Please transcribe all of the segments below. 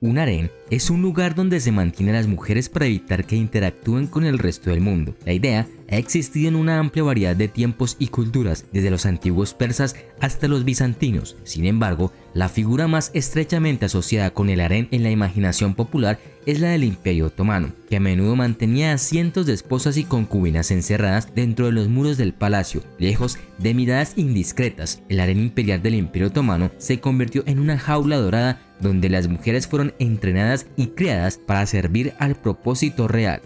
Un harén es un lugar donde se mantienen a las mujeres para evitar que interactúen con el resto del mundo. La idea ha existido en una amplia variedad de tiempos y culturas, desde los antiguos persas hasta los bizantinos. Sin embargo, la figura más estrechamente asociada con el harén en la imaginación popular es la del Imperio Otomano, que a menudo mantenía a cientos de esposas y concubinas encerradas dentro de los muros del palacio, lejos de miradas indiscretas. El harén imperial del Imperio Otomano se convirtió en una jaula dorada donde las mujeres fueron entrenadas y creadas para servir al propósito real.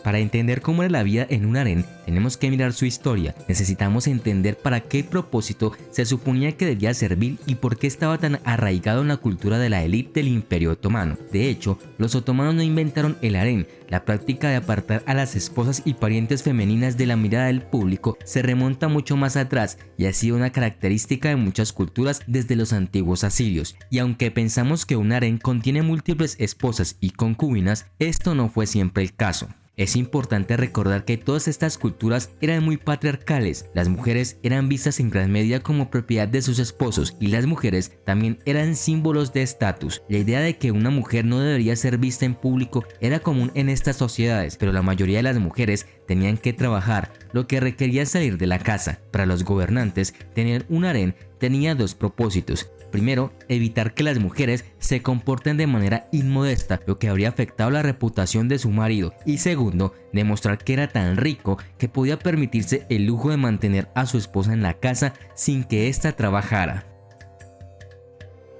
Para entender cómo era la vida en un harén, tenemos que mirar su historia. Necesitamos entender para qué propósito se suponía que debía servir y por qué estaba tan arraigado en la cultura de la élite del Imperio Otomano. De hecho, los otomanos no inventaron el harén. La práctica de apartar a las esposas y parientes femeninas de la mirada del público se remonta mucho más atrás y ha sido una característica de muchas culturas desde los antiguos asirios. Y aunque pensamos que un harén contiene múltiples esposas y concubinas, esto no fue siempre el caso. Es importante recordar que todas estas culturas eran muy patriarcales. Las mujeres eran vistas en gran medida como propiedad de sus esposos y las mujeres también eran símbolos de estatus. La idea de que una mujer no debería ser vista en público era común en estas sociedades, pero la mayoría de las mujeres tenían que trabajar, lo que requería salir de la casa. Para los gobernantes, tener un harén tenía dos propósitos. Primero, evitar que las mujeres se comporten de manera inmodesta, lo que habría afectado la reputación de su marido. Y segundo, demostrar que era tan rico que podía permitirse el lujo de mantener a su esposa en la casa sin que ésta trabajara.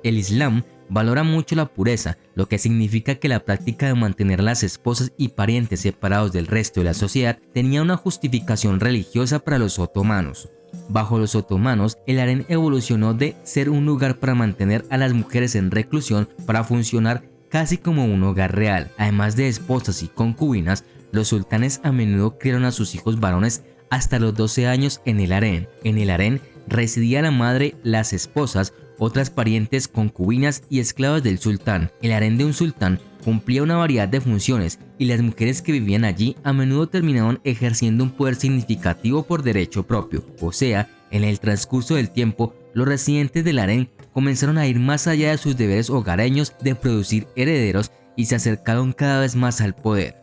El Islam valora mucho la pureza, lo que significa que la práctica de mantener a las esposas y parientes separados del resto de la sociedad tenía una justificación religiosa para los otomanos. Bajo los otomanos, el harén evolucionó de ser un lugar para mantener a las mujeres en reclusión para funcionar casi como un hogar real. Además de esposas y concubinas, los sultanes a menudo criaron a sus hijos varones hasta los 12 años en el harén. En el harén residía la madre, las esposas, otras parientes, concubinas y esclavas del sultán. El harén de un sultán cumplía una variedad de funciones y las mujeres que vivían allí a menudo terminaban ejerciendo un poder significativo por derecho propio. O sea, en el transcurso del tiempo, los residentes del harén comenzaron a ir más allá de sus deberes hogareños de producir herederos y se acercaron cada vez más al poder.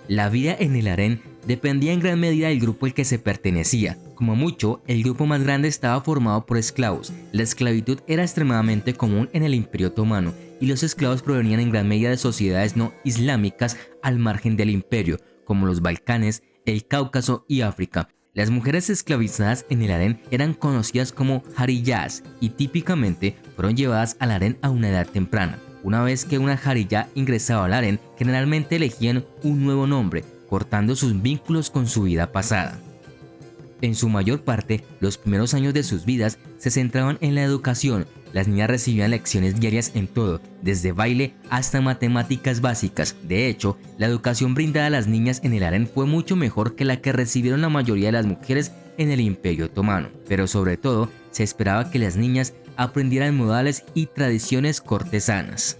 La vida en el harén dependía en gran medida del grupo al que se pertenecía. Como mucho, el grupo más grande estaba formado por esclavos. La esclavitud era extremadamente común en el Imperio Otomano y los esclavos provenían en gran medida de sociedades no islámicas al margen del imperio, como los Balcanes, el Cáucaso y África. Las mujeres esclavizadas en el harén eran conocidas como jariyas y típicamente fueron llevadas al harén a una edad temprana. Una vez que una jariyá ingresaba al harén, generalmente elegían un nuevo nombre, cortando sus vínculos con su vida pasada. En su mayor parte, los primeros años de sus vidas se centraban en la educación. Las niñas recibían lecciones diarias en todo, desde baile hasta matemáticas básicas. De hecho, la educación brindada a las niñas en el harén fue mucho mejor que la que recibieron la mayoría de las mujeres en el Imperio Otomano. Pero sobre todo, se esperaba que las niñas aprendieran modales y tradiciones cortesanas.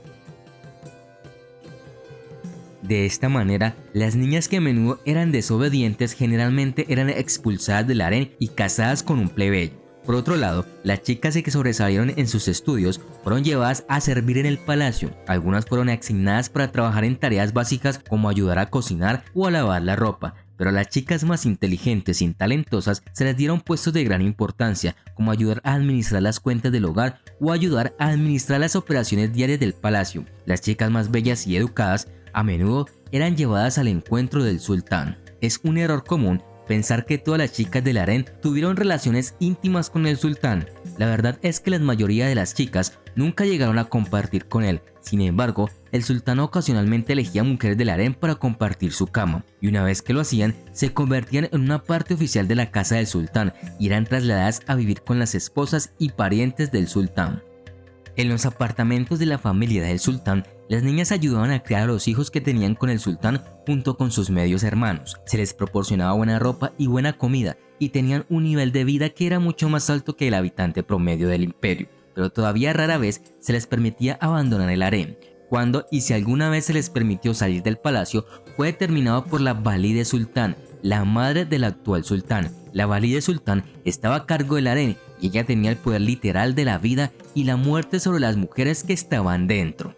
De esta manera, las niñas que a menudo eran desobedientes generalmente eran expulsadas del harén y casadas con un plebeyo. Por otro lado, las chicas que sobresalieron en sus estudios fueron llevadas a servir en el palacio. Algunas fueron asignadas para trabajar en tareas básicas como ayudar a cocinar o a lavar la ropa, pero a las chicas más inteligentes y talentosas se les dieron puestos de gran importancia, como ayudar a administrar las cuentas del hogar o ayudar a administrar las operaciones diarias del palacio. Las chicas más bellas y educadas a menudo eran llevadas al encuentro del sultán. Es un error común pensar que todas las chicas del harén tuvieron relaciones íntimas con el sultán. La verdad es que la mayoría de las chicas nunca llegaron a compartir con él. Sin embargo, el sultán ocasionalmente elegía mujeres del harén para compartir su cama, y una vez que lo hacían, se convertían en una parte oficial de la casa del sultán y eran trasladadas a vivir con las esposas y parientes del sultán. En los apartamentos de la familia del sultán, las niñas ayudaban a criar a los hijos que tenían con el sultán junto con sus medios hermanos. Se les proporcionaba buena ropa y buena comida y tenían un nivel de vida que era mucho más alto que el habitante promedio del imperio. Pero todavía rara vez se les permitía abandonar el harén. Cuando y si alguna vez se les permitió salir del palacio fue determinado por la valide sultán, la madre del actual sultán. La valide sultán estaba a cargo del harén y ella tenía el poder literal de la vida y la muerte sobre las mujeres que estaban dentro.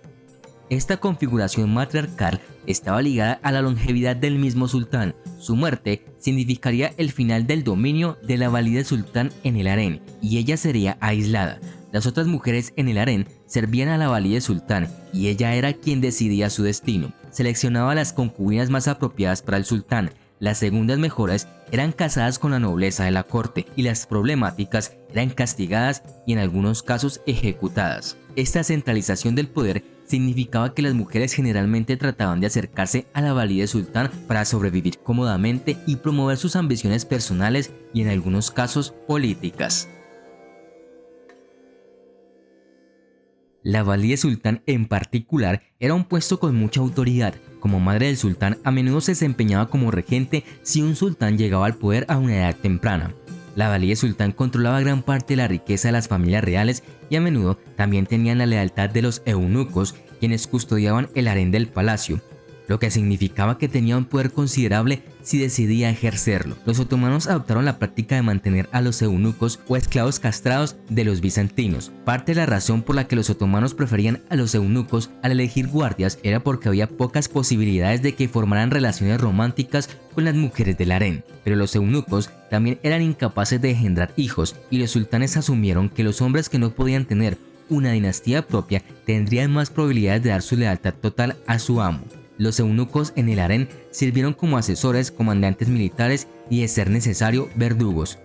Esta configuración matriarcal estaba ligada a la longevidad del mismo sultán. Su muerte significaría el final del dominio de la valide sultán en el harén, y ella sería aislada. Las otras mujeres en el harén servían a la valide sultán y ella era quien decidía su destino. Seleccionaba las concubinas más apropiadas para el sultán. Las segundas mejores eran casadas con la nobleza de la corte y las problemáticas eran castigadas y en algunos casos ejecutadas. Esta centralización del poder significaba que las mujeres generalmente trataban de acercarse a la valide sultán para sobrevivir cómodamente y promover sus ambiciones personales y en algunos casos políticas. La valide sultán en particular era un puesto con mucha autoridad. Como madre del sultán, a menudo se desempeñaba como regente si un sultán llegaba al poder a una edad temprana. La valide sultán controlaba gran parte de la riqueza de las familias reales y a menudo también tenían la lealtad de los eunucos, quienes custodiaban el harén del palacio, lo que significaba que tenía un poder considerable si decidía ejercerlo. Los otomanos adoptaron la práctica de mantener a los eunucos o esclavos castrados de los bizantinos. Parte de la razón por la que los otomanos preferían a los eunucos al elegir guardias era porque había pocas posibilidades de que formaran relaciones románticas con las mujeres del harén. Pero los eunucos también eran incapaces de engendrar hijos y los sultanes asumieron que los hombres que no podían tener una dinastía propia tendrían más probabilidades de dar su lealtad total a su amo. Los eunucos en el harén sirvieron como asesores, comandantes militares y, de ser necesario, verdugos.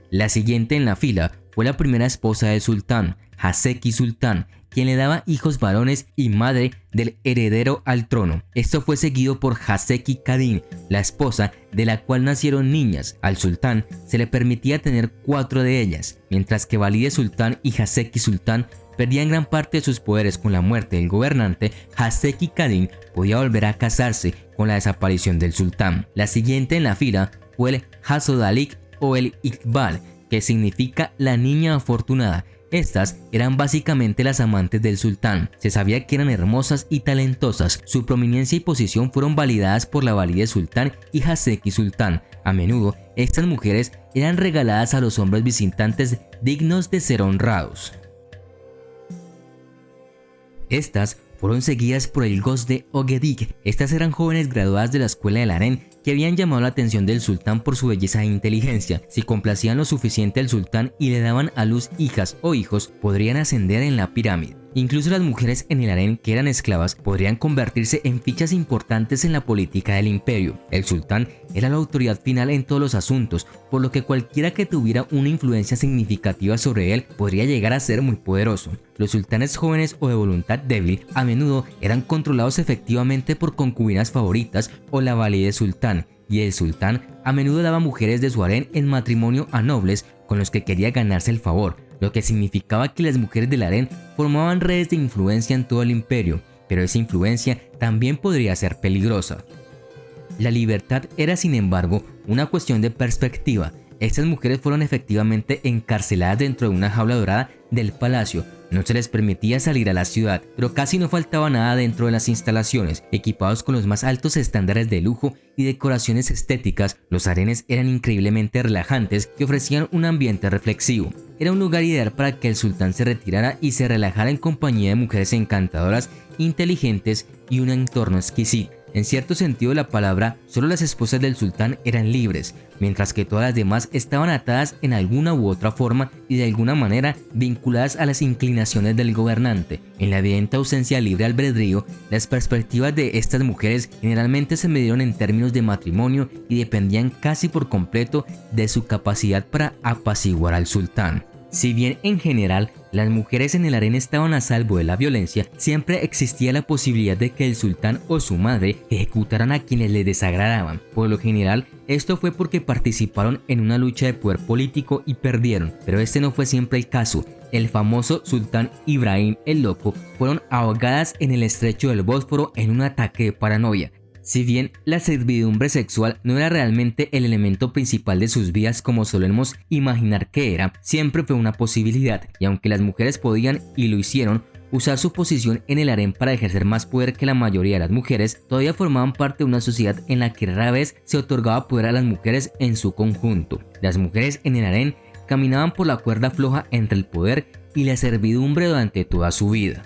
La siguiente en la fila fue la primera esposa del sultán, Haseki Sultán, quien le daba hijos varones y madre del heredero al trono. Esto fue seguido por Haseki Kadin, la esposa de la cual nacieron niñas. Al sultán se le permitía tener 4 de ellas, mientras que Valide Sultán y Haseki Sultán perdían gran parte de sus poderes con la muerte del gobernante. Haseki Kadin podía volver a casarse con la desaparición del sultán. La siguiente en la fila fue el Hasodalik o el Iqbal, que significa la niña afortunada. Estas eran básicamente las amantes del sultán. Se sabía que eran hermosas y talentosas. Su prominencia y posición fueron validadas por la valide sultán y Haseki Sultán. A menudo, estas mujeres eran regaladas a los hombres visitantes dignos de ser honrados. Estas fueron seguidas por el Ghoz de Ogedik. Estas eran jóvenes graduadas de la escuela del harén que habían llamado la atención del sultán por su belleza e inteligencia. Si complacían lo suficiente al sultán y le daban a luz hijas o hijos, podrían ascender en la pirámide. Incluso las mujeres en el harén que eran esclavas podrían convertirse en fichas importantes en la política del imperio. El sultán era la autoridad final en todos los asuntos, por lo que cualquiera que tuviera una influencia significativa sobre él podría llegar a ser muy poderoso. Los sultanes jóvenes o de voluntad débil a menudo eran controlados efectivamente por concubinas favoritas o la valide sultán, y el sultán a menudo daba mujeres de su harén en matrimonio a nobles con los que quería ganarse el favor, lo que significaba que las mujeres del harén formaban redes de influencia en todo el imperio, pero esa influencia también podría ser peligrosa. La libertad era, sin embargo, una cuestión de perspectiva. Estas mujeres fueron efectivamente encarceladas dentro de una jaula dorada del palacio. No se les permitía salir a la ciudad, pero casi no faltaba nada dentro de las instalaciones. Equipados con los más altos estándares de lujo y decoraciones estéticas, los harenes eran increíblemente relajantes y ofrecían un ambiente reflexivo. Era un lugar ideal para que el sultán se retirara y se relajara en compañía de mujeres encantadoras, inteligentes y un entorno exquisito. En cierto sentido de la palabra, solo las esposas del sultán eran libres, mientras que todas las demás estaban atadas en alguna u otra forma y de alguna manera vinculadas a las inclinaciones del gobernante. En la evidente ausencia de libre albedrío, las perspectivas de estas mujeres generalmente se medieron en términos de matrimonio y dependían casi por completo de su capacidad para apaciguar al sultán. Si bien en general las mujeres en el harén estaban a salvo de la violencia, siempre existía la posibilidad de que el sultán o su madre ejecutaran a quienes les desagradaban. Por lo general, esto fue porque participaron en una lucha de poder político y perdieron, pero este no fue siempre el caso. El famoso sultán Ibrahim el Loco fueron ahogadas en el estrecho del Bósforo en un ataque de paranoia. Si bien la servidumbre sexual no era realmente el elemento principal de sus vidas como solemos imaginar que era, siempre fue una posibilidad, y aunque las mujeres podían, y lo hicieron, usar su posición en el harén para ejercer más poder que la mayoría de las mujeres, todavía formaban parte de una sociedad en la que rara vez se otorgaba poder a las mujeres en su conjunto. Las mujeres en el harén caminaban por la cuerda floja entre el poder y la servidumbre durante toda su vida.